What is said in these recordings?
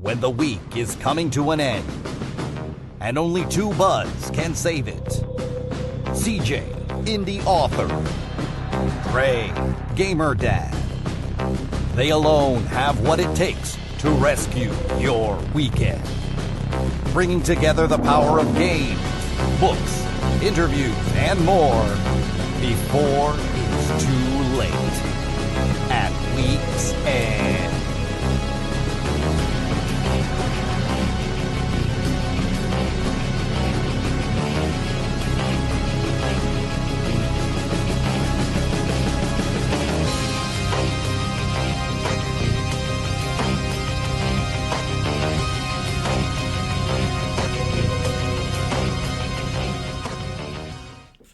when the week is coming to an end, and only two buds can save it. CJ, indie author. Trey, gamer dad. They alone have what it takes to rescue your weekend. Bringing together the power of games, books, interviews, and more before it's too late. At week's end.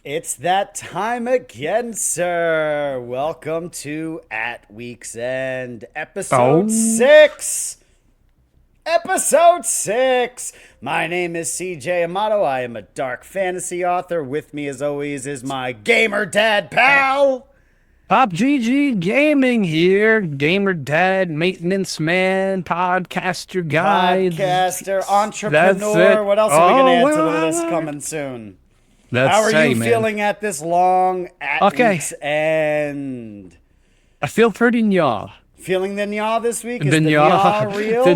It's that time again, sir. Welcome to At Week's End, episode 6. Episode 6. My name is CJ Amato. I am a dark fantasy author. With me, as always, is my gamer dad pal. Pop GG Gaming here. Gamer dad, maintenance man, podcaster guy. Podcaster, entrepreneur. What else are we going to add to the list coming soon? How are you feeling at this long Week's End? I feel pretty nyaw. Feeling the nyaw this week? Is the nyaw real? The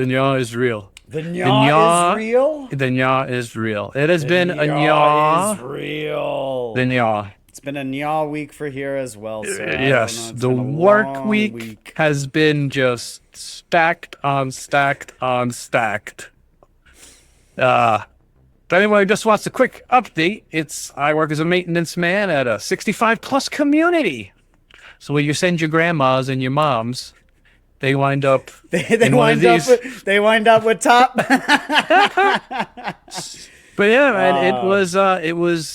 nyaw is real. The nyaw is real? The nyaw is real. It has been a nyaw. Is real. The nyaw. It's been a nyaw week for here as well. So yes, the work week has been just stacked on stacked on stacked. If anyone just wants a quick update, I work as a maintenance man at a 65 plus community. So when you send your grandmas and your moms, they wind up they wind up with top. But yeah, man,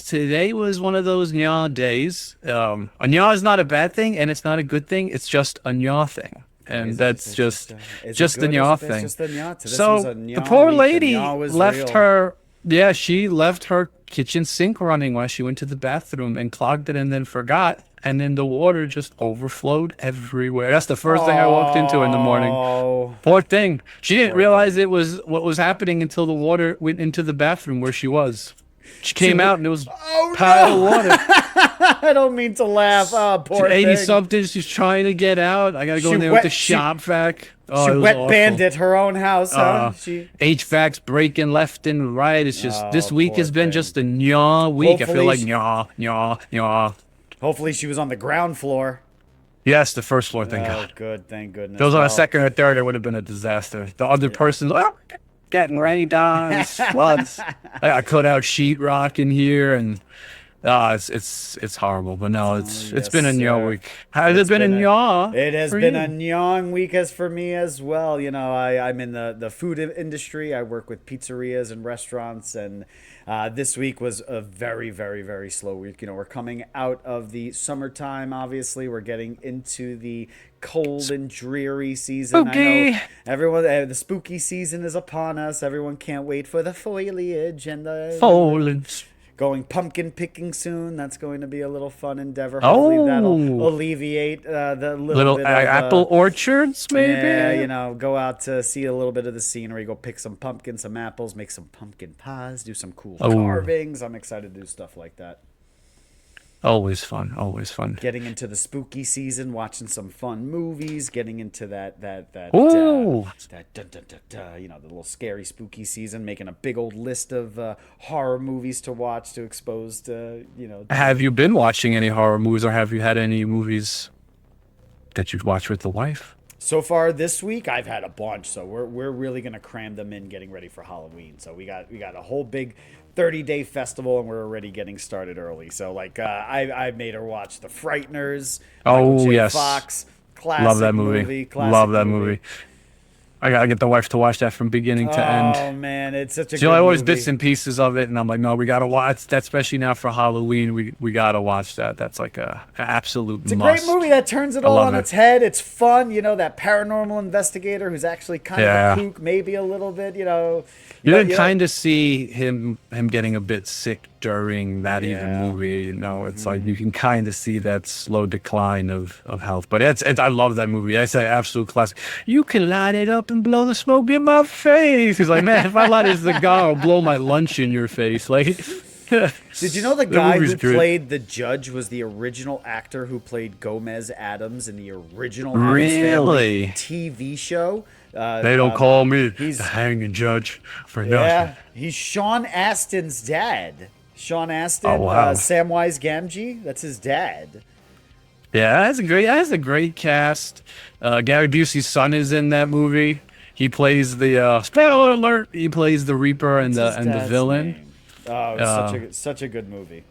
today was one of those nyaw days. A nyaw is not a bad thing, and it's not a good thing. It's just a nyaw thing. And that's just the nyaw thing. So the poor lady left her. Yeah, she left her kitchen sink running while she went to the bathroom and clogged it and then forgot. And then the water just overflowed everywhere. That's the first thing I walked into in the morning. Poor thing. She didn't realize it was what was happening until the water went into the bathroom where she was. She came out and it was a pile of water. I don't mean to laugh. Oh, poor thing. 80-something. She's trying to get out. I got to go in there with the shop vac. She wet bandit her own house, huh? HVAC's breaking left and right. It's just this week has been just a nyaw week. I feel like nyaw. Hopefully she was on the ground floor. Yes, the first floor, thank God. Good, thank goodness. If it was on a second or third, it would have been a disaster. The other person, getting rained on, it's floods. I cut out sheetrock in here, and it's horrible. But no, it's been a nyaw week. Has it been a nyaw? It has been a nyawing week as for me as well. You know, I'm in the food industry. I work with pizzerias and restaurants, and this week was a very, very, very slow week. You know, we're coming out of the summertime. Obviously, we're getting into the cold and dreary season. Spooky. I know everyone. The spooky season is upon us. Everyone can't wait for the foliage and the foliage. Going pumpkin picking soon. That's going to be a little fun endeavor. Hopefully that'll alleviate the little bit of, apple orchards, maybe. Yeah, you know, go out to see a little bit of the scenery. Go pick some pumpkins, some apples, make some pumpkin pies, do some cool carvings. I'm excited to do stuff like that. Always fun. Always fun. Getting into the spooky season, watching some fun movies, getting into that you know, the little scary spooky season, making a big old list of horror movies to watch to expose to, you know. Have you been watching any horror movies, or have you had any movies that you've watched with the wife? So far this week, I've had a bunch, so we're really gonna cram them in, getting ready for Halloween. So we got a whole big 30-day festival, and we're already getting started early. So like I made her watch The Frighteners. Oh yes, Fox, classic love that movie. Love that movie. I gotta get the wife to watch that from beginning to end. Oh man, it's such a good always movie. Bits and pieces of it, and I'm like, no, we gotta watch that, especially now for Halloween. We gotta watch that. That's like an absolute must. It's a great movie that turns it all on its head. It's fun, you know, that paranormal investigator who's actually kind of a kook, maybe a little bit, you know. You can kind of see him getting a bit sick during that even movie. You know, it's like you can kind of see that slow decline of health. But it's I love that movie. I say absolute classic. You can light it up and blow the smoke in my face. He's like, man, if I light a cigar, I'll blow my lunch in your face. Like, did you know the guy who played the judge was the original actor who played Gomez Adams in the original Addams Family TV show? They don't call me the hanging judge for nothing. Yeah, he's Sean Astin's dad. Sean Astin, Samwise Gamgee, that's his dad. Yeah, that's a great cast. Gary Busey's son is in that movie. He plays the spoiler alert. He plays the Reaper and the villain. Name? Oh, it's such a good movie.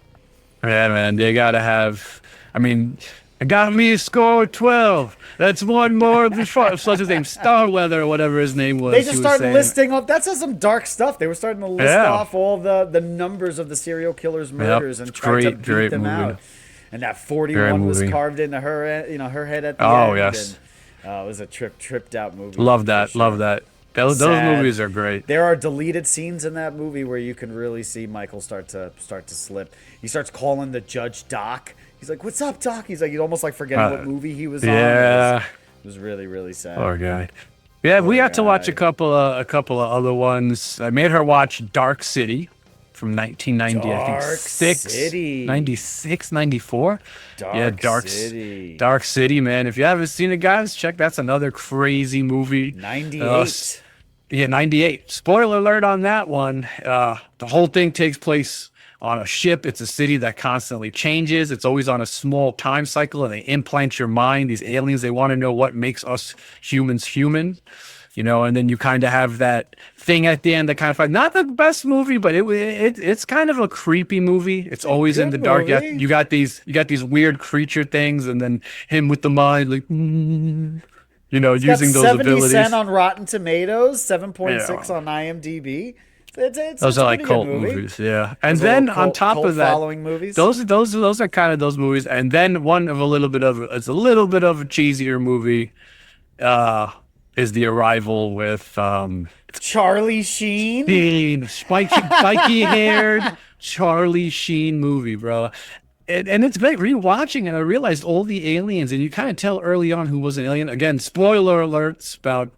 Yeah, man, they gotta have. I mean, I got me a score of 12. That's one more before. What's his name? Starweather or whatever his name was. They just started listing off. That's some dark stuff. They were starting to list off all the numbers of the serial killer's murders and try to beat them out. And that 41 was carved into her, her head at the end. Oh yes. And, it was a tripped out movie. Love that. Love that. Those movies are great. There are deleted scenes in that movie where you can really see Michael start to slip. He starts calling the judge Doc. He's like, "What's up, Doc?" He's like, he's almost like forgetting what movie he was on. It was really, really sad. Poor guy. Yeah, we got to watch a couple of other ones. I made her watch Dark City from 1990, I think 96, 94. Dark City. Dark City, man. If you haven't seen it, guys, check. That's another crazy movie. 98. 98. Spoiler alert on that one. The whole thing takes place on a ship. It's a city that constantly changes. It's always on a small time cycle, and they implant your mind. These aliens, they want to know what makes us humans human. You know, and then you kind of have that thing at the end that kind of not the best movie, but it's kind of a creepy movie. It's always in the dark. You got these weird creature things, and then him with the mind, like, using those 70 abilities. 70% on Rotten Tomatoes, 7.6 on IMDb. Those are like cult movies, yeah. And then on top of that, movies. Those are kind of those movies. And then one of a little bit of a cheesier movie. Is The Arrival with Charlie Sheen? Spiky-haired Charlie Sheen movie, bro. And it's like rewatching, and I realized all the aliens, and you kind of tell early on who was an alien. Again, spoiler alerts about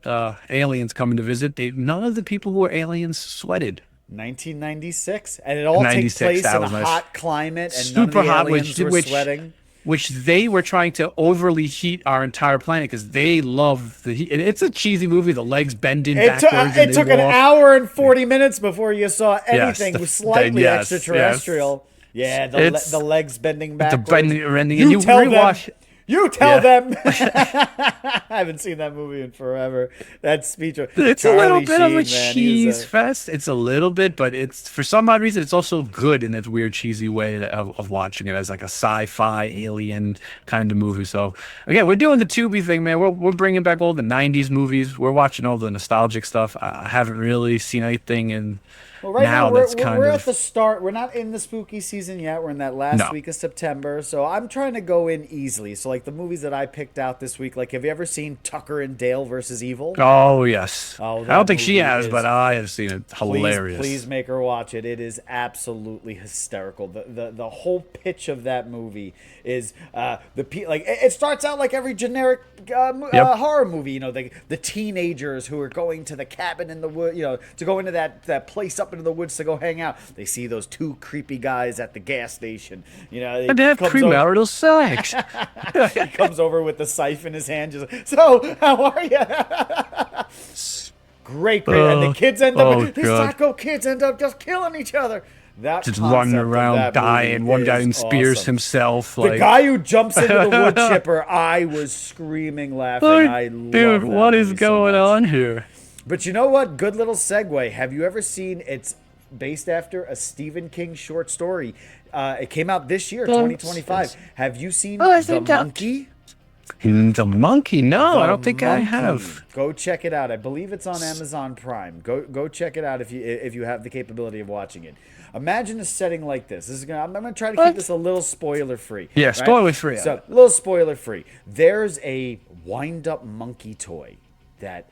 aliens coming to visit. None of the people who were aliens sweated. 1996, and it all takes place in a hot climate, and none of the aliens were sweating. Which they were trying to overly heat our entire planet because they love the heat. It's a cheesy movie. The legs bending backwards. It took an hour and 40 minutes before you saw anything slightly extraterrestrial. Yeah, the legs bending backwards. You tell them. I haven't seen that movie in forever. That speech. It's Charlie a little bit Sheen, of a cheese fest. It's a little bit, but it's for some odd reason it's also good in this weird cheesy way of watching it as like a sci-fi alien kind of movie. So again, we're doing the Tubi thing, man. We're bringing back all the '90s movies. We're watching all the nostalgic stuff. I haven't really seen anything in. Well, right now we're at the start. We're not in the spooky season yet. We're in that last week of September. So I'm trying to go in easily. So like the movies that I picked out this week, like have you ever seen Tucker and Dale versus Evil? Oh, yes. I don't think she has, but I have seen it. Hilarious. Please make her watch it. It is absolutely hysterical. The whole pitch of that movie is it starts out like every generic horror movie. The teenagers who are going to the cabin in the wood, to go into that place up into the woods to go hang out. They see those two creepy guys at the gas station. And they have premarital sex. He comes over with the scythe in his hand. Just like, so, how are you? Great. And the kids end up. These psycho kids end up just killing each other. That just running around dying. One guy spears himself. The guy who jumps into the wood chipper, I was screaming, laughing. Dude, what is going on here? But you know what? Good little segue. Have you ever seen? It's based after a Stephen King short story. It came out this year, 2025. Have you seen The Monkey? The Monkey? No, I don't think I have. Go check it out. I believe it's on Amazon Prime. Go check it out if you have the capability of watching it. Imagine a setting like this. I'm going to try to keep this a little spoiler free. Yeah, right? Spoiler free. So a little spoiler free. There's a wind up monkey toy that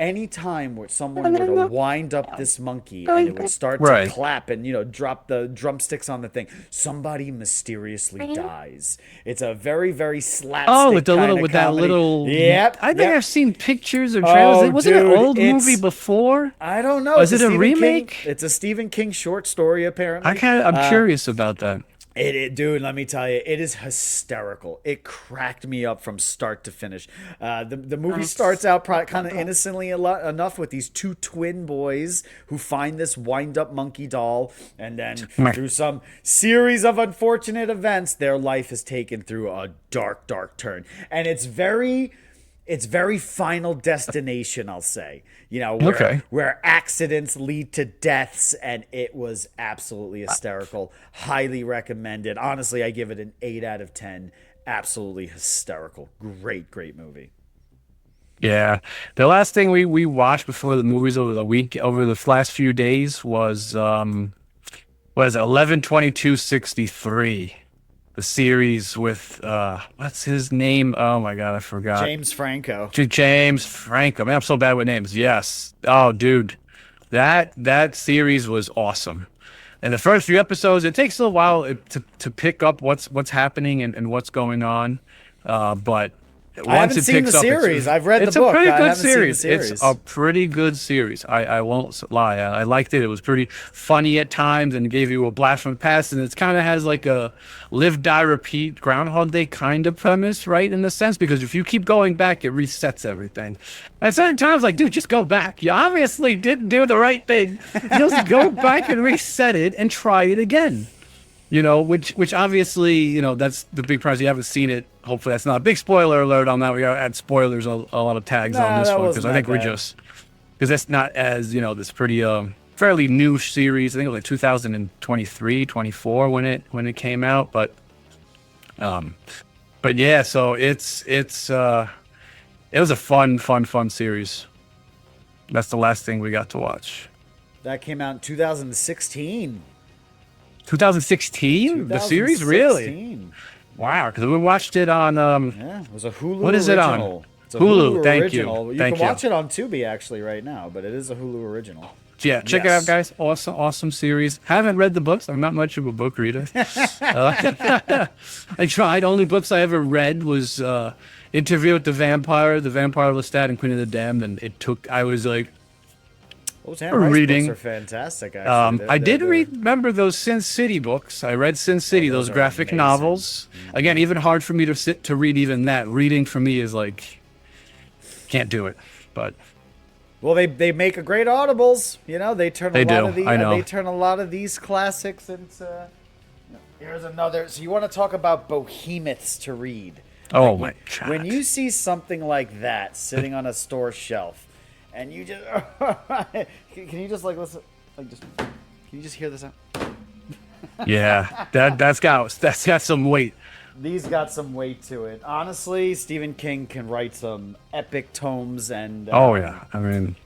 any time where someone were to wind up this monkey and it would start to Right. clap and, drop the drumsticks on the thing, somebody mysteriously dies. It's a very, very slapstick Oh, with the kind little, of with that comedy. little. Yep. I think yep. I've seen pictures or trailers. Oh, Was it an dude, old movie it's- before? I don't know. Was It's it a Stephen remake? King, it's a Stephen King short story, apparently. I'm curious about that. Dude, let me tell you, it is hysterical. It cracked me up from start to finish. The movie starts out kind of innocently enough with these two twin boys who find this wind-up monkey doll, and then through some series of unfortunate events, their life is taken through a dark, dark turn. And it's very Final Destination, I'll say. Where accidents lead to deaths, and it was absolutely hysterical. Highly recommended. Honestly, I give it an 8 out of 10. Absolutely hysterical. Great, great movie. Yeah, the last thing we watched before the movies over the last few days was 11/22/63. The series with what's his name? Oh my god, I forgot. James Franco. James Franco. Man, I'm so bad with names. Yes. Oh, dude, that series was awesome. And the first few episodes, it takes a while to pick up what's happening and what's going on, but. I haven't seen the series. I've read the book. It's a pretty I good haven't seen the series. series. It's a pretty good series. I won't lie. I liked it. It was pretty funny at times and gave you a blast from the past. And it kind of has like a live, die, repeat Groundhog Day kind of premise, right? In the sense, because if you keep going back, it resets everything. At certain times, like, dude, just go back. You obviously didn't do the right thing. Just go back and reset it and try it again. Which obviously, that's the big prize. You haven't seen it. Hopefully that's not a big spoiler alert on that. We gotta add spoilers, a lot of tags on this one, because I think because that's not as, this pretty fairly new series. I think it was like 2023, 24 when it came out. But yeah, so it was a fun series. That's the last thing we got to watch. That came out in 2016. 2016? The series, really? Wow, because we watched it on. Yeah, it was a Hulu. What is original. it on? It's a Hulu. Thank original. you. You Thank can you. watch it on Tubi actually right now, but it is a Hulu original. Yeah, check it out, guys. Awesome series. Haven't read the books. I'm not much of a book reader. I tried. Only books I ever read was Interview with the Vampire, Lestat, and Queen of the Damned, and I was like. Those Anne Rice reading. books are fantastic. Actually, I did remember those Sin City books. I read Sin City, those are graphic amazing. novels. Again, even hard for me to sit to read even that. Reading for me is like, can't do it. But well, they make a great audibles. They turn They a lot do, of these. I know. They turn a lot of these classics into. Here's another. So you want to talk about behemoths to read? oh my god, When you see something like that sitting on a store shelf, and you just can you just like listen, can you just hear this out? yeah, that's got some weight. These got some weight to it. Honestly, Stephen King can write some epic tomes, and Oh yeah, I mean,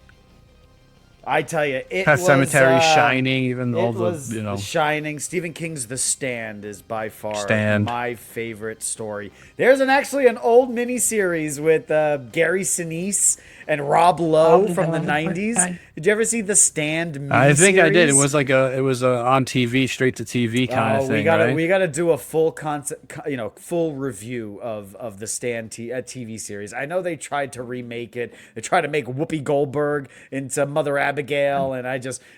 I tell you, it Pet was Cemetery, Shining, even all It was the Shining. Stephen King's The Stand is by far Stand. my favorite story. There's actually an old miniseries with Gary Sinise and Rob Lowe from the 90s. Did you ever see The Stand miniseries? I think I did. It was like on TV, straight to TV kind of thing. We gotta do a full full review of the Stand TV series. I know they tried to remake it. They tried to make Whoopi Goldberg into Mother Abigail, and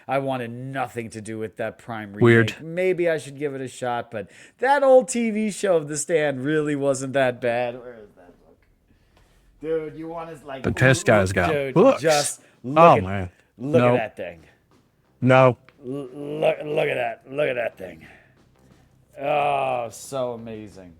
I wanted nothing to do with that Prime remake. Weird. Maybe I should give it a shot, but that old TV show of The Stand really wasn't that bad. Where is that book? Dude, you want to like The piss guy's got dude, books. just look Oh at, man, look No. at that thing. no. Look at that. Look at that thing. Oh, so amazing.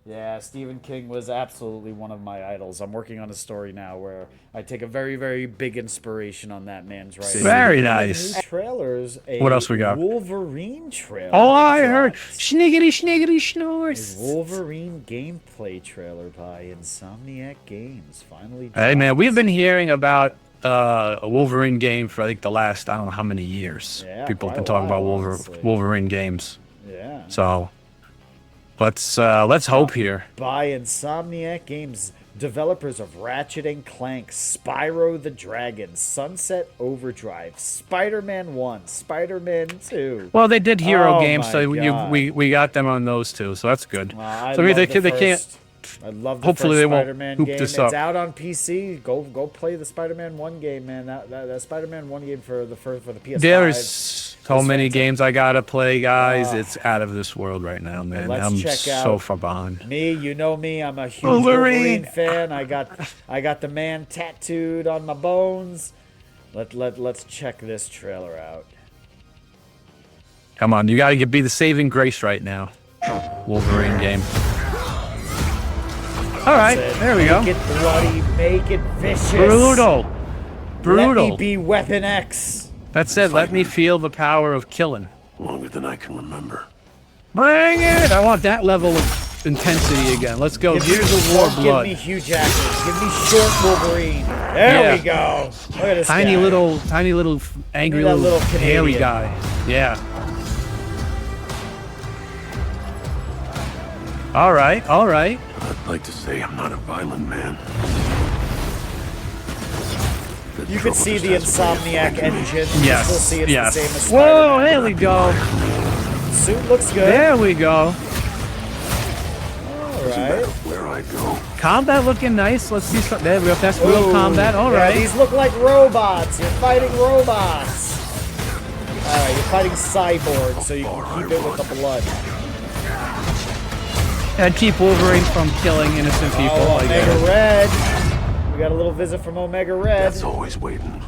Yeah, Stephen King was absolutely one of my idols. I'm working on a story now where I take a very, very big inspiration on that man's writing. Very nice. New trailers. What else we got? Wolverine trailer. Oh, I heard dropped. sniggity snores. Wolverine gameplay trailer by Insomniac Games finally dropped. Hey man, we've been hearing about a Wolverine game for I think the last I don't know how many years. Yeah, People have quite been a talking about while, honestly. Wolverine games. Yeah. So let's hope here. By Insomniac Games, Developers of Ratchet and Clank, Spyro the Dragon, Sunset Overdrive, Spider-Man 1, Spider-Man 2. Well, they did hero games, my so God. we got them on those too, so that's good. I So I mean, love they can't. I love the Hopefully first they won't Spider-Man hoop game. this It's up. out on PC. Go play the Spider-Man 1 game, man. That Spider-Man 1 game for the PS5. There's so It's many fantastic. games I gotta play, guys. It's out of this world right now, man. Let's I'm check so out far behind. Me, you know me. I'm a huge Wolverine. Wolverine fan. I got the man tattooed on my bones. Let's check this trailer out. Come on, you gotta be the saving grace right now. Wolverine game. All right, That's it. there we go. Make it bloody, make it vicious. Brutal. Brutal. Let me be Weapon X. That's it. Let me feel the power of killing. Longer than I can remember. Bring it! I want that level of intensity again. Let's go. Here's a war blood. Give me Hugh Jackman. Give me short Wolverine. There we go. Look at this Tiny guy. little, angry That little hairy Canadian. guy. Yeah. All right, all right. I'd like to say I'm not a violent man. The You can trouble see just the has a way of Insomniac making me- engine. Yes. You still see it's yes. the same as Whoa! Spider-Man. There we go. Suit looks good. There we go. All right. Where I go. Combat looking nice. Let's see some. There we go. That's real Ooh, combat. All yeah, right. These look like robots. You're fighting robots. All right, you're fighting cyborgs, so you can keep it with the blood. And keep Wolverine from killing innocent people. Oh, I get Omega it. Red. We got a little visit from Omega Red. That's always waiting.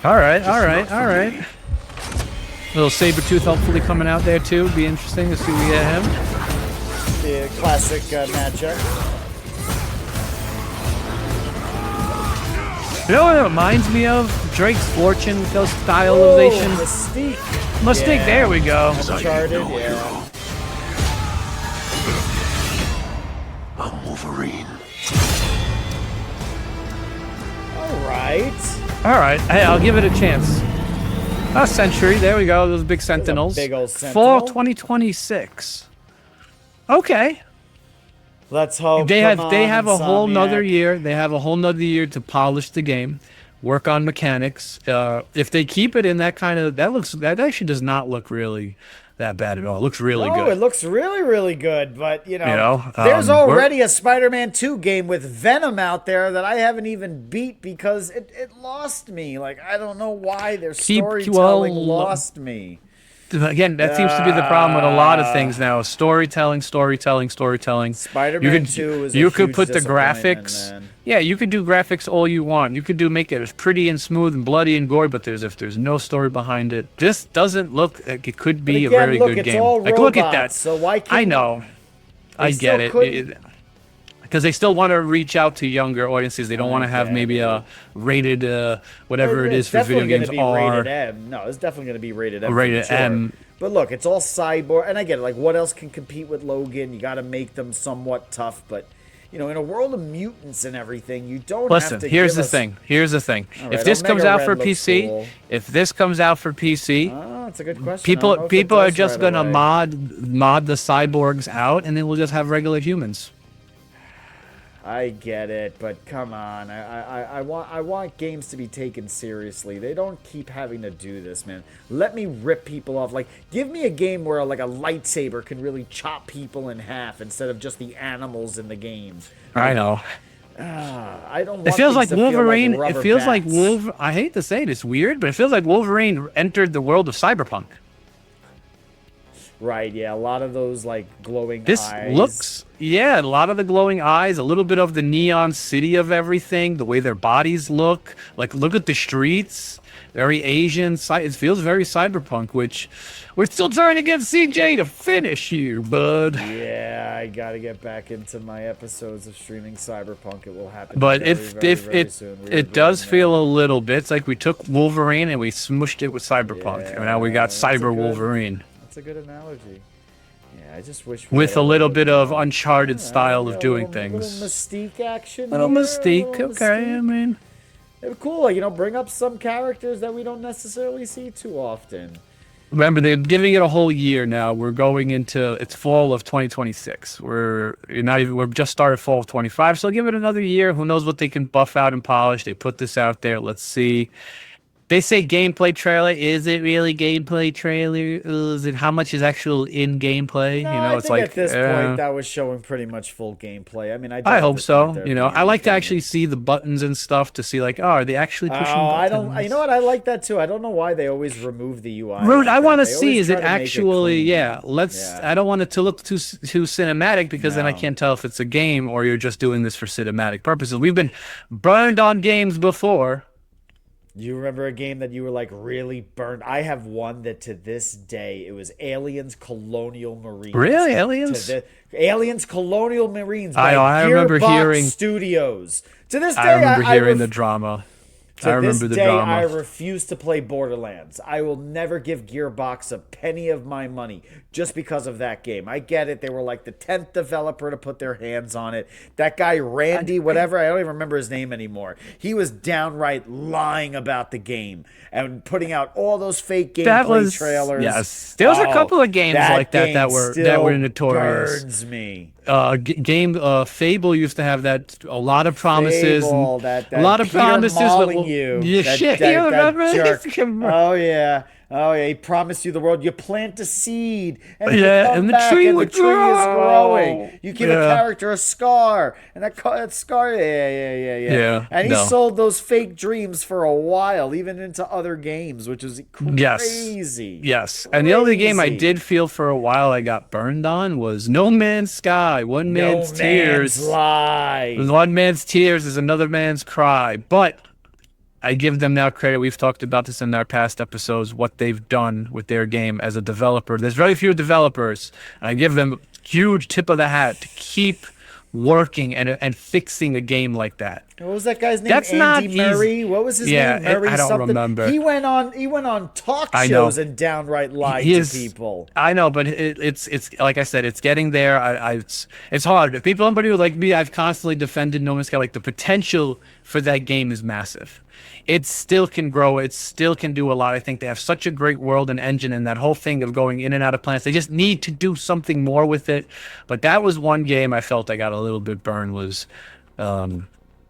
All right, all right, all right. Little Sabretooth hopefully coming out there too. Be interesting to see we get him. The classic matchup. You know what it reminds me of? Drake's Fortune, those Oh, stylization. Mystique. Mystique, Yeah. there we go. Uncharted, No yeah. hero. I'm Wolverine. All right. All right, hey, I'll give it a chance. A Sentry, there we go. Those big Sentinels. big old Fall Sentinel. 2026. Okay. Let's hope. They Come have on, a whole nother Insomniac. year. They have a whole nother year to polish the game, work on mechanics. If they keep it in that kind of that actually does not look really that bad at all. It looks really Oh, good. it looks really, really good. But, know, there's we're- already a Spider-Man 2 game with Venom out there that I haven't even beat because it lost me. Like, I don't know why their storytelling lost me. Again, that seems to be the problem with a lot of things now. Storytelling. Spider-Man 2 is a You could huge put the disappointment, graphics. man. Yeah, you could do graphics all you want. You could make it as pretty and smooth and bloody and gory, but if there's no story behind it, this doesn't look like it could be But again, a very look, good it's game. all Like, look at that. robots, so why can't I know. I still get it. couldn't- Because they still want to reach out to younger audiences. They don't want to have get maybe it. a rated whatever it is It's for video definitely games gonna be are. rated M. No, it's definitely going to be rated M. for Rated sure. M. But look, it's all cyborg, and I get it. Like, what else can compete with Logan? You got to make them somewhat tough, but in a world of mutants and everything, you don't Listen, have to. here's give the us... thing. Here's the thing. All If right, this comes Omega out Red for looks PC, cool. if this comes out for PC, Oh, that's a good question. I don't know if it people are does just right gonna away. mod the cyborgs out, and then we'll just have regular humans. I get it, but come on. I want games to be taken seriously. They don't keep having to do this, man. Let me rip people off. Like, give me a game where like a lightsaber can really chop people in half instead of just the animals in the game. I know. I don't want It feels like things to feel Wolverine. It rubber feels like bats. I hate to say it, it's weird, but it feels like Wolverine entered the world of cyberpunk. Right, yeah, a lot of those like glowing This eyes. looks, yeah, a lot of the glowing eyes, a little bit of the neon city of everything, the way their bodies look. Like, look at the streets, very Asian. It feels very cyberpunk, which we're still trying to get CJ to finish here, bud. Yeah, I gotta get back into my episodes of streaming Cyberpunk. It will happen. But very, if very, very it soon. We are it does doing feel a little bit, it's like we took Wolverine and we smushed it with cyberpunk, and now we got that's a Cyber good- Wolverine That's a good analogy. Yeah, I just wish we with had a little bit of more- Uncharted style Yeah, of a doing little things. mystique action. Little here, a mystique, little okay. mystique. I mean, It'd be cool, like, bring up some characters that we don't necessarily see too often. Remember, they're giving it a whole year now. We're going into it's fall of 2026. We're just started fall of 25, so give it another year. Who knows what they can buff out and polish? They put this out there. Let's see. They say gameplay trailer. Is it really gameplay trailer? Is it how much is actual in gameplay? No, You know, I it's think like at this point that was showing pretty much full gameplay. I mean, I hope so. You know, I like to actually see the buttons and stuff to see like, oh, are they actually pushing I buttons? don't. You know what? I like that too. I don't know why they always remove the UI. Rude. like I want to that. They see always is it try to make actually clean. yeah. Let's. Yeah. I don't want it to look too cinematic because then I No. can't tell if it's a game or you're just doing this for cinematic purposes. We've been burned on games before. You remember a game that you were like really burned? I have one that to this day it was Aliens Colonial Marines. Really, Aliens? Aliens Colonial Marines. I know, I remember Gearbox hearing- Studios. To this day, I remember hearing ref- the drama. To I remember this the day, drama. I refuse to play Borderlands. I will never give Gearbox a penny of my money just because of that game. I get it. They were like the 10th developer to put their hands on it. That guy, Randy, whatever, I don't even remember his name anymore. He was downright lying about the game and putting out all those fake gameplay trailers. Yes. There was a couple of games like that game that were still notorious. burns me. Fable used to have that a lot of promises, Fable, that a lot of Peter promises. mauling you. Yeah, That- shit. that- You that remember? jerk. Come on. Oh yeah. Oh yeah. He promised you the world. You plant a seed, and you Yeah, come and the back, tree and would the tree is grow. growing. You give a Yeah. character a scar, and that scar. Yeah. Yeah, And he no. sold those fake dreams for a while, even into other games, which is Yes. crazy. Yes. And the only game I Crazy. did feel for a while I got burned on was No Man's Sky. One man's No tears. man's lie. One man's tears is another man's cry. But I give them now credit. We've talked about this in our past episodes, what they've done with their game as a developer. There's very few developers. And I give them a huge tip of the hat to keep working and fixing a game like that. What was that guy's name? That's not Andy easy. Murray. What was his Yeah, name? Murray I don't something. remember. He went on talk I know. shows and downright lied He to is- people. I know, but it's like I said, it's getting there. It's hard. If people, somebody like me, I've constantly defended No Man's Sky. Like the potential for that game is massive. It still can grow. It still can do a lot. I think they have such a great world and engine, and that whole thing of going in and out of planets. They just need to do something more with it. But that was one game I felt I got a little bit burned. Was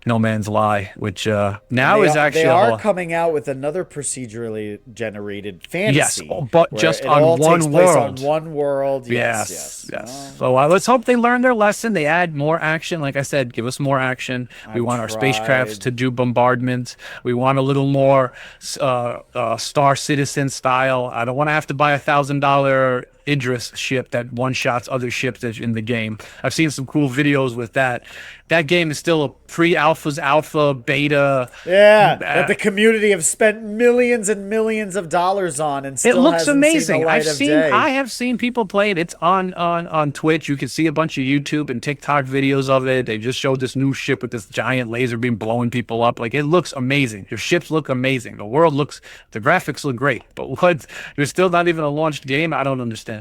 No Man's Lie, which now is actually they a are whole- coming out with another procedurally generated fantasy. Yes, but where just it on all one takes place world. on one world. Yes. Yes. So let's hope they learn their lesson. They add more action. Like I said, give us more action. We want our spacecrafts tried. to do bombardment. We want a little more Star Citizen style. I don't want to have to buy $1,000 Idris ship that one-shots other ships that's in the game. I've seen some cool videos with that. That game is still a pre-alpha's alpha, beta. Yeah, that the community have spent millions and millions of dollars on, and still It looks hasn't seen amazing. the light of day. I have seen people play it. It's on Twitch. You can see a bunch of YouTube and TikTok videos of it. They just showed this new ship with this giant laser beam blowing people up. Like, it looks amazing. Your ships look amazing. The graphics look great. But there's still not even a launched game. I don't understand.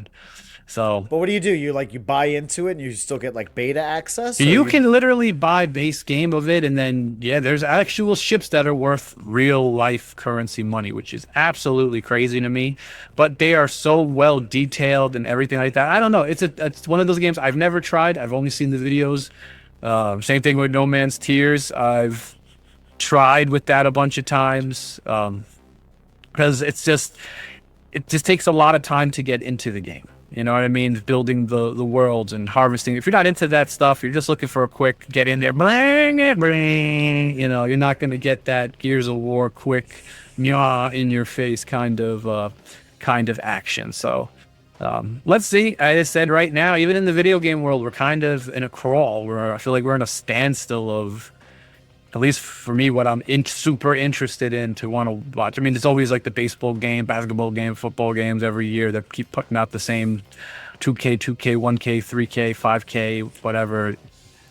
So But what do? You buy into it, and you still get like beta access. Or you can literally buy base game of it, and then there's actual ships that are worth real life currency money, which is absolutely crazy to me. But they are so well detailed and everything like that. I don't know. It's one of those games I've never tried. I've only seen the videos. Same thing with No Man's Tears. I've tried with that a bunch of times because it just takes a lot of time to get into the game. You know what I mean? Building the worlds and harvesting. If you're not into that stuff, you're just looking for a quick get in there, bling it, bling. You know, you're not going to get that Gears of War quick, in your face kind of action. So let's see. As I said, right now, even in the video game world, we're kind of in a crawl where I feel like we're in a standstill of, at least for me, what I'm super interested in to want to watch. I mean, there's always like the baseball game, basketball game, football games every year that keep putting out the same 2K, 1K, 3K, 5K, whatever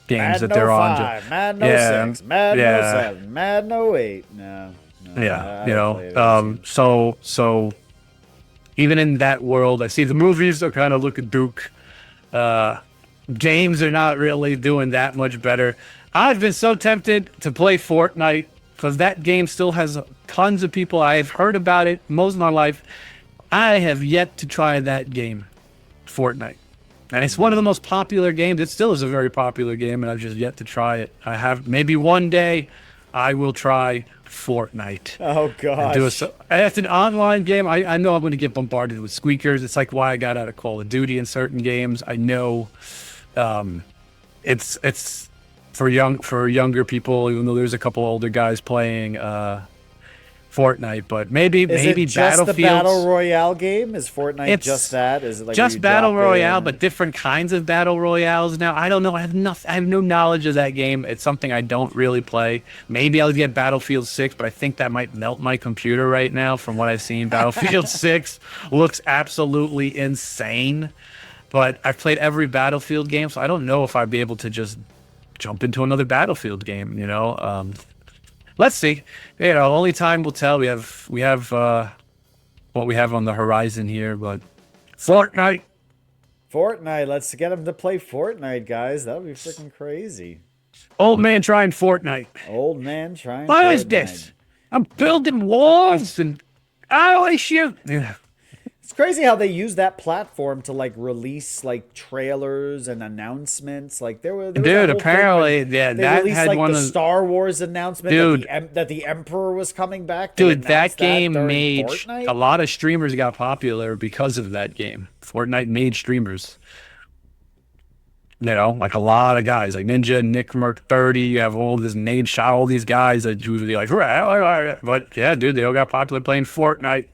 games that they're on. Madden 06, Madden 07, Madden 08. No. So even in that world, I see the movies are kind of looking Duke. Games are not really doing that much better. I've been so tempted to play Fortnite because that game still has tons of people. I've heard about it most of my life. I have yet to try that game, Fortnite. And it's one of the most popular games. It still is a very popular game, and I've just yet to try it. I have maybe one day I will try Fortnite. Oh gosh. It's an online game. I know I'm going to get bombarded with squeakers. It's like why I got out of Call of Duty in certain games. I know it's for younger people, even though there's a couple older guys playing Fortnite, but maybe it just Battlefield. the battle royale game? Is Fortnite It's just that? Is it like just where you battle drop royale, in? but different kinds of battle royales now. I don't know. I have no knowledge of that game. It's something I don't really play. Maybe I'll get Battlefield 6, but I think that might melt my computer right now from what I've seen. Battlefield 6 looks absolutely insane, but I've played every Battlefield game, so I don't know if I'd be able to just jump into another Battlefield game, you know? Let's see. You know, only time will tell. We have what we have on the horizon here, but Fortnite. Let's get him to play Fortnite, guys. That would be freaking crazy. Old man trying Fortnite. Old man trying What Fortnite. is this? I'm building walls and I always shoot. It's crazy how they use that platform to like release like trailers and announcements. Like there was that Dude, whole apparently, thing when yeah, they that released, had like, one the of Star Wars announcement Dude. that the Emperor was coming back. They Dude, that announced game during made Fortnite? a lot of streamers got popular because of that game. Fortnite made streamers. You know, like a lot of guys, like Ninja, Nick Merc 30. You have all this Nade Shot, all these guys that usually like, but yeah, dude, they all got popular playing Fortnite.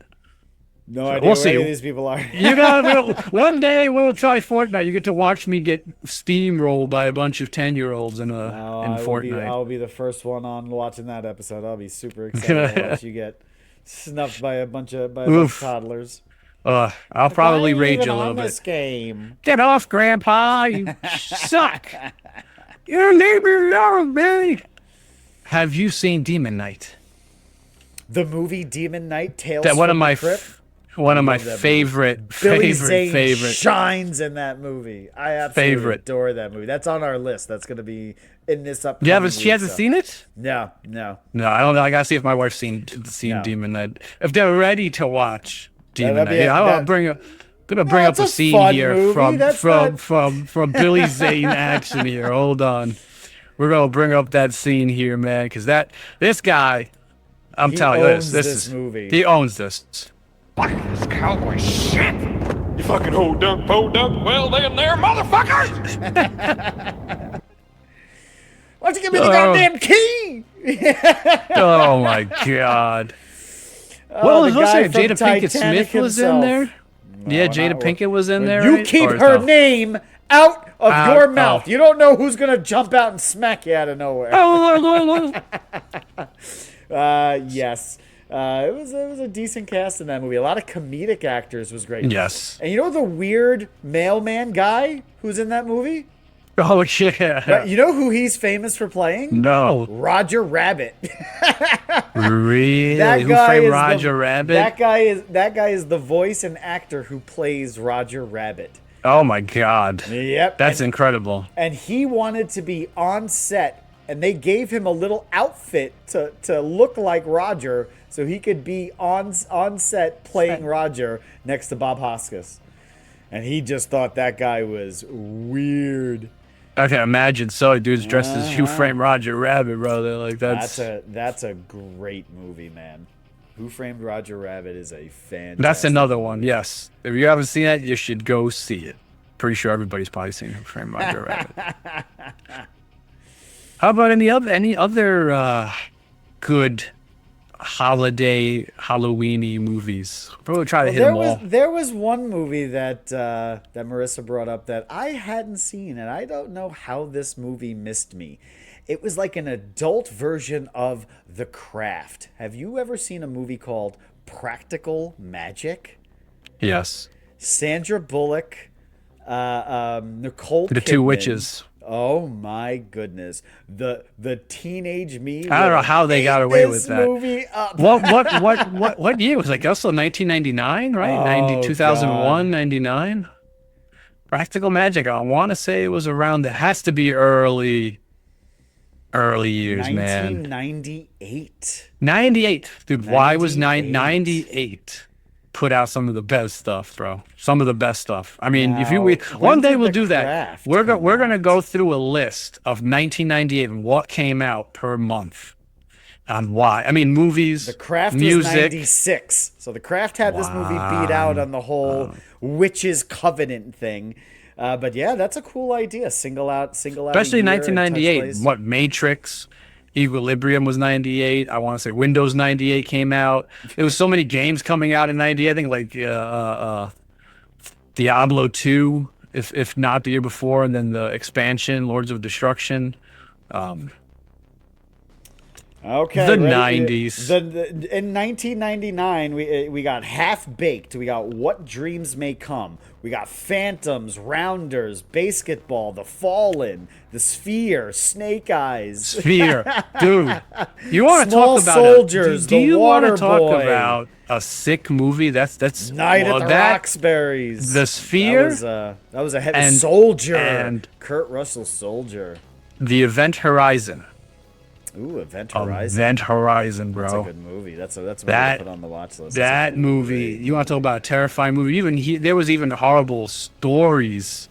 No idea we'll who see. any of these people are. You got one day we'll try Fortnite. You get to watch me get steamrolled by a bunch of 10-year-olds in Fortnite. I'll be the first one on watching that episode. I'll be super excited to watch you get snuffed by a bunch of toddlers. I'll probably Why are you rage even a little on bit. this game? Get off, Grandpa! You suck. You leave me alone, man. Have you seen Demon Knight? The movie Demon Knight Tales That one from of my the Crypt. one of my love that favorite Billy Zane favorite. shines in that movie. I absolutely Favorite. adore that movie. That's on our list. That's going to be in this upcoming You week, she hasn't so. seen it? No. No, I don't know. I gotta see if my wife's seen No. Demon Knight. If they're ready to watch Demon That'd be Knight, a- I'll that- bring gonna bring up That's a a scene fun here movie. That's not- from Billy Zane action here. Hold on, we're gonna bring up that scene here, man, because this guy, I'm He telling you owns this this is movie. he owns this. This cowboy shit! You fucking ho dunk, po dunk, well then there, motherfuckers! Why don't you give me the goddamn key? Oh my god. Oh, Well, the listen, guy from Jada Pinkett Titanic Smith was in himself. there. Yeah, No, Jada not- Pinkett was in there. You right? keep Or her no? name out of Out- your mouth. oh. You don't know who's gonna jump out and smack you out of nowhere. Yes. It was a decent cast in that movie. A lot of comedic actors was great. Yes. And you know the weird mailman guy who's in that movie? Oh yeah. Right, you know who he's famous for playing? No. Roger Rabbit. Really? That Who guy Framed is Roger Rabbit? That guy is the voice and actor who plays Roger Rabbit. Oh my god. Yep. That's incredible. And he wanted to be on set, and they gave him a little outfit to look like Roger, so he could be on set playing Roger next to Bob Hoskins. And he just thought that guy was weird. I can imagine so. Dude's dressed as Who Framed Roger Rabbit, brother. Like that's That's a great movie, man. Who Framed Roger Rabbit is a fantastic. that's another one. Yes. If you haven't seen that, you should go see it. Pretty sure everybody's probably seen Who Framed Roger Rabbit. How about any other good holiday Halloweeny movies? Probably try to hit them all. There was one movie that that Marissa brought up that I hadn't seen, and I don't know how this movie missed me. It was like an adult version of The Craft. Have you ever seen a movie called Practical Magic? Yes. Sandra Bullock, Nicole The Two Kidman. Witches. Oh my goodness, the teenage me. I don't know how they got away with that. Movie up. What year was it? Like also 1999, right? Oh, 90, 2001, God. 99. Practical Magic. I want to say it was around. It has to be early years, man. 1998. 98, dude. Why was 98. 98? put out some of the best stuff, bro. Some of the best stuff. I mean, if Now, one when day did we'll The do that. Craft We're come gonna out? go through a list of 1998 and what came out per month, on why. I mean, movies, The Craft was music. 96. So The Craft had this movie beat out on the whole Witches Covenant thing. But yeah, that's a cool idea. Single out Especially a year and touch 1998. place. What, Matrix, Equilibrium was 98. I want to say Windows 98 came out. There was so many games coming out in 98. I think like Diablo 2, if not the year before, and then the expansion, Lords of Destruction. Okay, The ready? 90s. In 1999, we got Half Baked. We got What Dreams May Come. We got Phantoms, Rounders, Basketball, The Fallen, The Sphere, Snake Eyes. Sphere, dude. You want to Small talk about Soldiers, do The you want to Water talk Boy. about a sick movie? That's Night well, at the that- Roxbury's. The Sphere That was a heavy and- Soldier. and- Kurt Russell Soldier. The Event Horizon. Ooh, Event Horizon. Event Horizon, bro. That's a good movie. That's a movie to That- put on the watch list. That movie, you want to talk about a terrifying movie? There was even horrible stories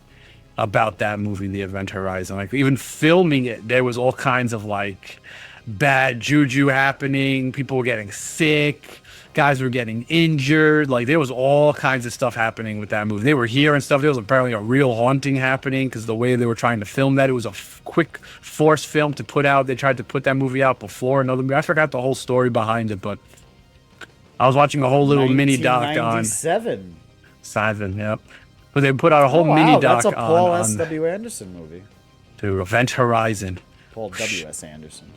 about that movie, The Event Horizon. Like even filming it, there was all kinds of like bad juju happening. People were getting sick. Guys were getting injured. Like there was all kinds of stuff happening with that movie. They were here and stuff. There was apparently a real haunting happening because the way they were trying to film that, it was a quick force film to put out. They tried to put that movie out before another movie. I forgot the whole story behind it, but I was watching a whole little mini doc on 1997. Simon. Yep. But they put out a whole Oh, mini wow, doc that's a Paul on S.W. Anderson movie. to Event Horizon. Paul W.S. Anderson.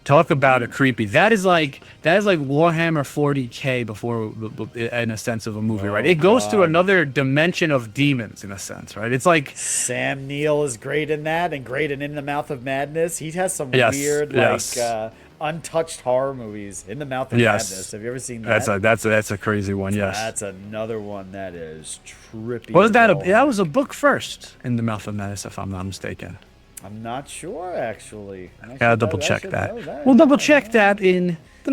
Talk about a creepy. That is like Warhammer 40K before, in a sense of a movie, right? It goes to another dimension of demons, in a sense, right? It's like Sam Neill is great in that and great in the Mouth of Madness. He has some Yes, weird, yes. like, untouched horror movies. In the Mouth of Yes. Madness. Have you ever seen that? that's a crazy one. Yes. That's another one that is trippy. Was as that all. that was a book first in the Mouth of Madness, if I'm not mistaken. I'm not sure, actually. Gotta double check that. We'll double check that in the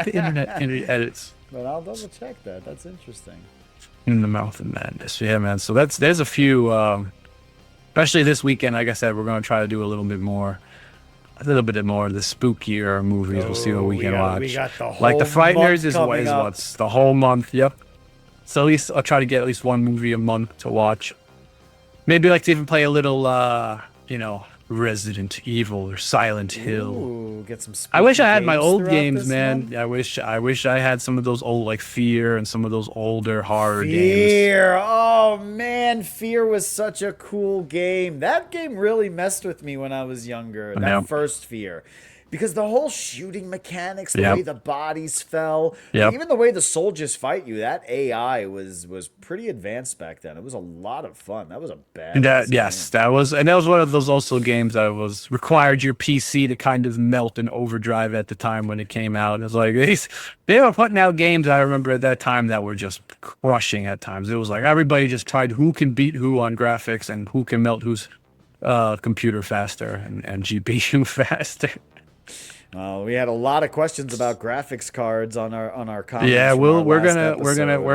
internet edits. But I'll double check that. That's interesting. In the Mouth of Madness. Yeah, man. So there's a few, especially this weekend. Like I said, we're going to try to do a little bit more of the spookier movies. We'll see what we can watch. We got the whole Like the Frighteners is coming up. what's the whole month. Yep. So at least I'll try to get at least one movie a month to watch. Maybe like to even play a little, Resident Evil or Silent Hill. Ooh, get some I wish I had spooky my games old throughout games, this man. month. I wish I had some of those old like Fear and some of those older horror games. Fear. Oh man, Fear was such a cool game. That game really messed with me when I was younger. That Yep. first Fear. Because the whole shooting mechanics, the Yep. way the bodies fell, Yep. even the way the soldiers fight you, that AI was pretty advanced back then. It was a lot of fun. That was a bad That was one of those also games that was required your PC to kind of melt in overdrive at the time when it came out. It was like they were putting out games I remember at that time that were just crushing at times. It was like everybody just tried who can beat who on graphics and who can melt whose computer faster and GPU faster. Well, we had a lot of questions about graphics cards on our comments. Yeah, from our we're last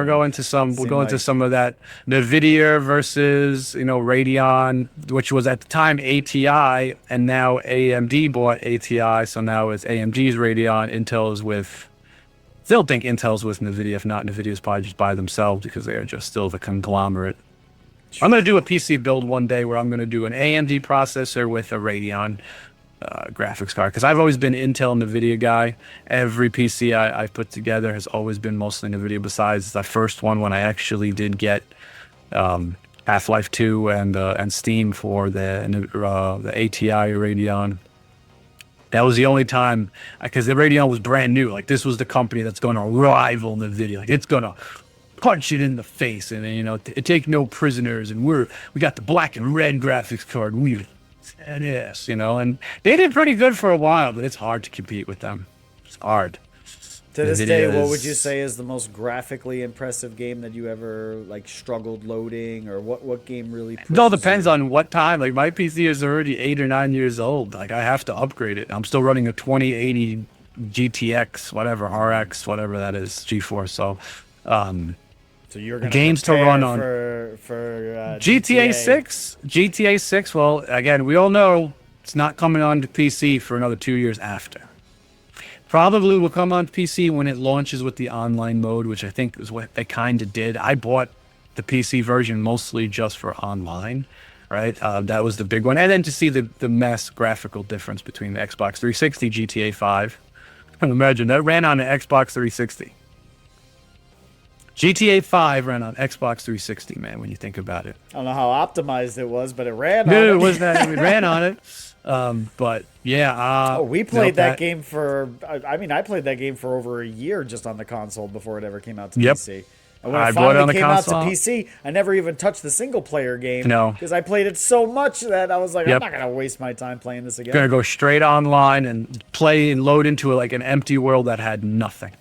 going to some Seemed to like- some of that Nvidia versus Radeon, which was at the time ATI, and now AMD bought ATI, so now it's AMD's Radeon. Intel's with, still think Intel's with Nvidia. If not, Nvidia's probably just by themselves because they are just still the conglomerate. I'm gonna do a PC build one day where I'm gonna do an AMD processor with a Radeon graphics card, because I've always been Intel and NVIDIA guy. Every PC I've put together has always been mostly NVIDIA, besides the first one when I actually did get Half-Life 2 and Steam for the ATI Radeon. That was the only time, because the Radeon was brand new. Like, this was the company that's going to rival NVIDIA. Like, it's going to punch it in the face and, take no prisoners. And we got the black and red graphics card. Yes, and they did pretty good for a while, but it's hard to compete with them. It's hard. To this NVIDIA day, what is- would you say is the most graphically impressive game that you ever struggled loading, or what game really? It all pushes depends you? on what time. Like, my PC is already 8 or 9 years old. Like, I have to upgrade it. I'm still running a 2080 GTX, whatever, RX, whatever that is, GeForce. So So you're going games to run on for GTA 6. GTA 6. Well, again, we all know it's not coming on to PC for another 2 years after. Probably will come on PC when it launches with the online mode, which I think is what they kind of did. I bought the PC version mostly just for online, right? That was the big one. And then to see the mass graphical difference between the Xbox 360 GTA 5. Imagine that ran on the Xbox 360. GTA 5 ran on Xbox 360, man, when you think about it. I don't know how optimized it was, but it ran on Dude, it. it was that it ran on it. But yeah. We played that game for, I played that game for over a year just on the console before it ever came out to PC. And when I it bought it on finally the came out console. to PC, I never even touched the single player game. No. Because I played it so much that I was like, Yep. I'm not going to waste my time playing this again. Gonna go straight online and play and load into like an empty world that had nothing.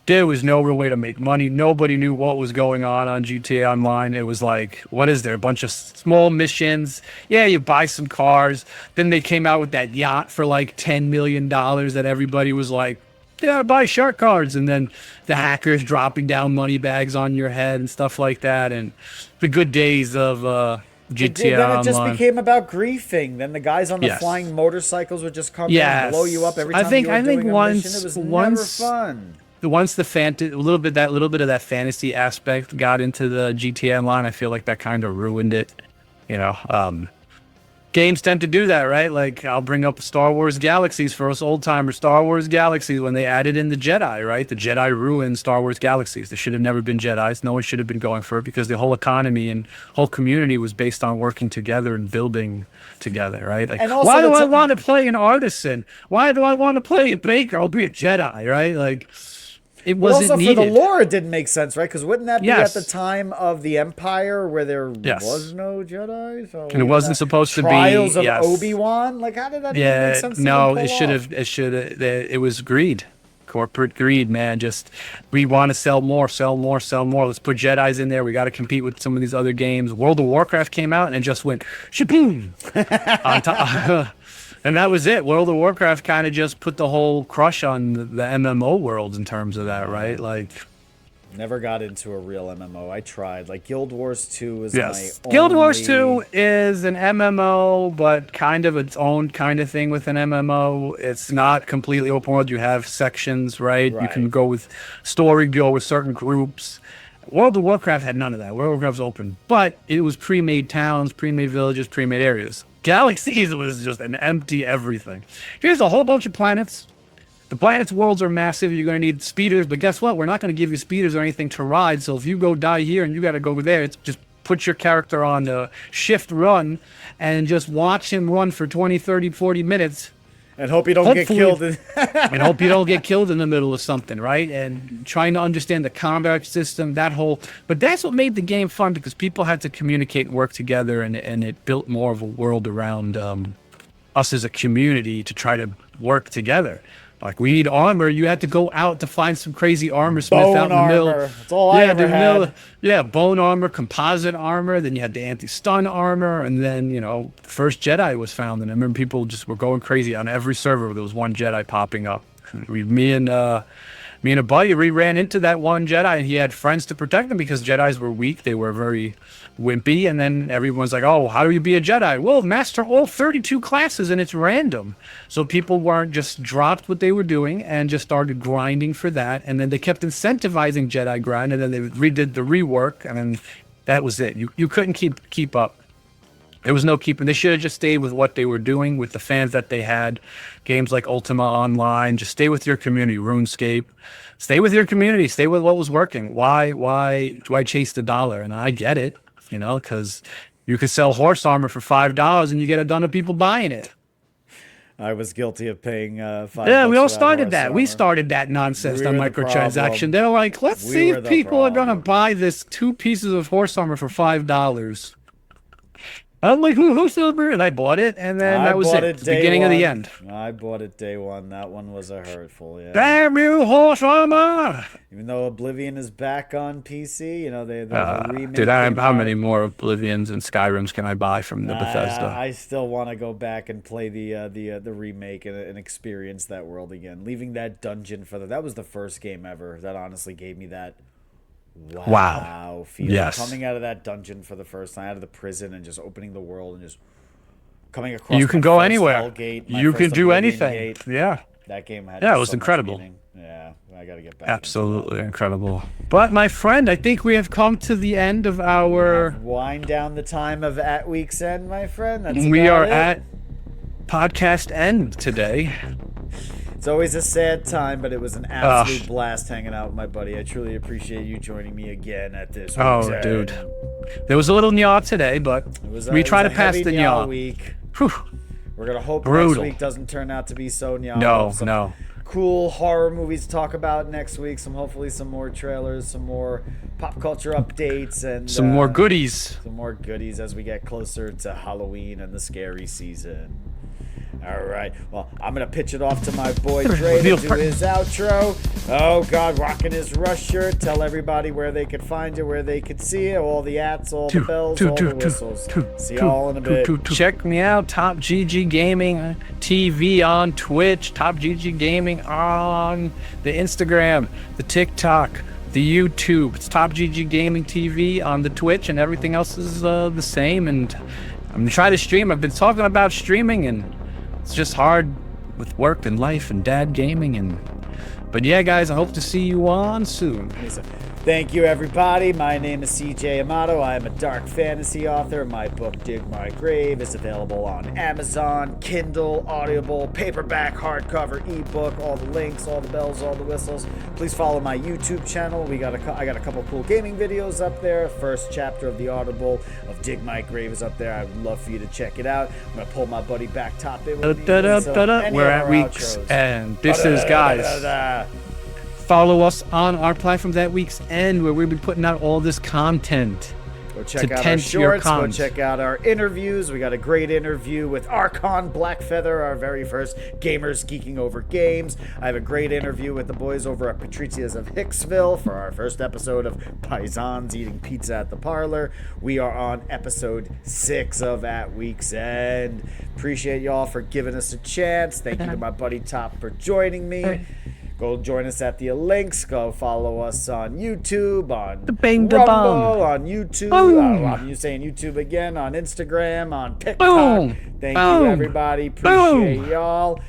There was no real way to make money. Nobody knew what was going on GTA Online. It was like, what is there? A bunch of small missions. Yeah, you buy some cars. Then they came out with that yacht for like $10 million that everybody was like, yeah, buy shark cards. And then the hackers dropping down money bags on your head and stuff like that. And the good days of GTA Then Online. it just became about griefing. Then the guys on the Yes. flying motorcycles would just come in and blow you up every time you were doing a mission. It was never fun. Once the a little bit of that fantasy aspect got into the GTA Online, I feel like that kind of ruined it. Games tend to do that, right? Like I'll bring up Star Wars Galaxies for us old timers. Star Wars Galaxies when they added in the Jedi, right? The Jedi ruined Star Wars Galaxies. There should have never been Jedis. No one should have been going for it because the whole economy and whole community was based on working together and building together, right? Like, And also why do the I want to play an artisan? Why do I want to play a baker? I'll be a Jedi, right? Like. It But wasn't also needed. for the lore, it didn't make sense, right? Because wouldn't that be Yes. at the time of the Empire where there Yes. was no Jedi? So And it wasn't supposed to be- Trials of yes. Obi-Wan? Like, how did that even make sense? No, to it should have. It was greed, corporate greed, man. Just we want to sell more. Let's put Jedi's in there. We got to compete with some of these other games. World of Warcraft came out and it just went shaboom on top. And that was it. World of Warcraft kind of just put the whole crush on the MMO worlds in terms of that, right? Like, Never got into a real MMO. I tried. Like, Guild Wars 2 was yes. my Guild Wars only- 2 is an MMO, but kind of its own kind of thing with an MMO. It's not completely open world. You have sections, right? You can Right. go with story, go with certain groups. World of Warcraft had none of that. World of Warcraft was open, but it was pre-made towns, pre-made villages, pre-made areas. Galaxies was just an empty everything. Here's a whole bunch of planets. The planets' worlds are massive. You're going to need speeders, but guess what? We're not going to give you speeders or anything to ride. So if you go die here and you got to go there, it's just put your character on shift run and just watch him run for 20, 30, 40 minutes And hope you don't get Hopefully- killed. and hope you don't get killed in the middle of something, right? And trying to understand the combat system, but that's what made the game fun because people had to communicate and work together, and it built more of a world around us as a community to try to work together. Like, we need armor. You had to go out to find some crazy armor smith Bone out in the middle. armor. That's all I ever the middle- had. Yeah, bone armor, composite armor. Then you had the anti-stun armor, and then the first Jedi was found. And I remember people just were going crazy on every server. There was one Jedi popping up. Me and a buddy, we ran into that one Jedi, and he had friends to protect him because Jedis were weak. They were very wimpy, and then everyone's like, oh, how do you be a Jedi? Well, master all 32 classes, and it's random. So people weren't just dropped what they were doing and just started grinding for that, and then they kept incentivizing Jedi grind, and then they redid the rework, and then that was it. You couldn't keep up. There was no keeping. They should have just stayed with what they were doing with the fans that they had. Games like Ultima Online. Just stay with your community. RuneScape. Stay with your community. Stay with what was working. Why do I chase the dollar? And I get it, because you could sell horse armor for $5 and you get a ton of people buying it. I was guilty of paying $5. Yeah, we for all that started horse that. We armor. started that nonsense We on were the microtransaction. problem. They're like, let's We see were if the people are gonna problem. buy this 2 pieces of horse armor for $5. I'm like, who's over? And I bought it, and then that was bought it. The day beginning of the one. end. I bought it day one. That one was a hurtful, yeah. Damn you, horse armor! Even though Oblivion is back on PC, the remake. Dude, came how out. many more Oblivions and Skyrims can I buy from the Bethesda? I still want to go back and play the remake and experience that world again. Leaving that dungeon that was the first game ever that honestly gave me that Wow. Feeling Yes. coming out of that dungeon for the first time, out of the prison, and just opening the world and just coming across. You can my go first anywhere. Hellgate, my You first can do Oblivion anything. Gate. Yeah. That game had Yeah, it was so much incredible. meaning. Yeah, I got to get back. Absolutely incredible. But my friend, I think we have come to the end of our. Wind down the time of at week's end, my friend. That's We about are it. at podcast end today. It's always a sad time, but it was an absolute blast hanging out with my buddy. I truly appreciate you joining me again at this. Oh, week's end. dude. There was a little yaw today, but we try to pass the yaw. Week. Whew. We're gonna hope Brutal. next week doesn't turn out to be so yaw. No, Some no. cool horror movies to talk about next week. Hopefully some more trailers, some more pop culture updates, and Some more goodies. Some more goodies as we get closer to Halloween and the scary season. All right. Well, I'm going to pitch it off to my boy Dre to do his outro. Oh, God, rocking his Rush shirt. Tell everybody where they could find you, where they could see you, all the ats, all the bells, all the whistles. See you all in a bit. Check me out, Top GG Gaming TV on Twitch, Top GG Gaming on the Instagram, the TikTok, the YouTube. It's Top GG Gaming TV on the Twitch, and everything else is the same. And I'm going to try to stream. I've been talking about streaming, and it's just hard with work and life and dad gaming. But yeah, guys, I hope to see you on soon. Thank you, everybody. My name is CJ Amato. I am a dark fantasy author. My book, Dig My Grave, is available on Amazon, Kindle, Audible, paperback, hardcover, ebook, all the links, all the bells, all the whistles. Please follow my YouTube channel. I got a couple cool gaming videos up there. First chapter of the Audible of Dig My Grave is up there. I would love for you to check it out. I'm going to pull my buddy back top in with me. We're at weeks, and this is, guys, follow us on our platform that week's end, where we'll be putting out all this content. Go check out our shorts. Go check out our interviews. We got a great interview with Archon Blackfeather, our very first Gamers Geeking Over Games. I have a great interview with the boys over at Patricia's of Hicksville for our first episode of Paisans Eating Pizza at the Parlor. We are on episode 6 of At Week's End. Appreciate y'all for giving us a chance. Thank you to my buddy Top for joining me. Go join us at the links. Go follow us on YouTube, on Rumble, on YouTube. I'm saying YouTube again, on Instagram, on TikTok. Thank you, everybody. Appreciate y'all.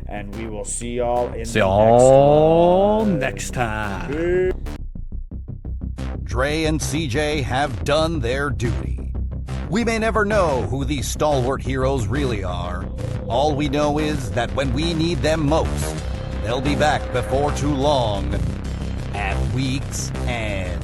And we will see y'all in the next time. Dre and CJ have done their duty. We may never know who these stalwart heroes really are. All we know is that when we need them most, they'll be back before too long at Week's End.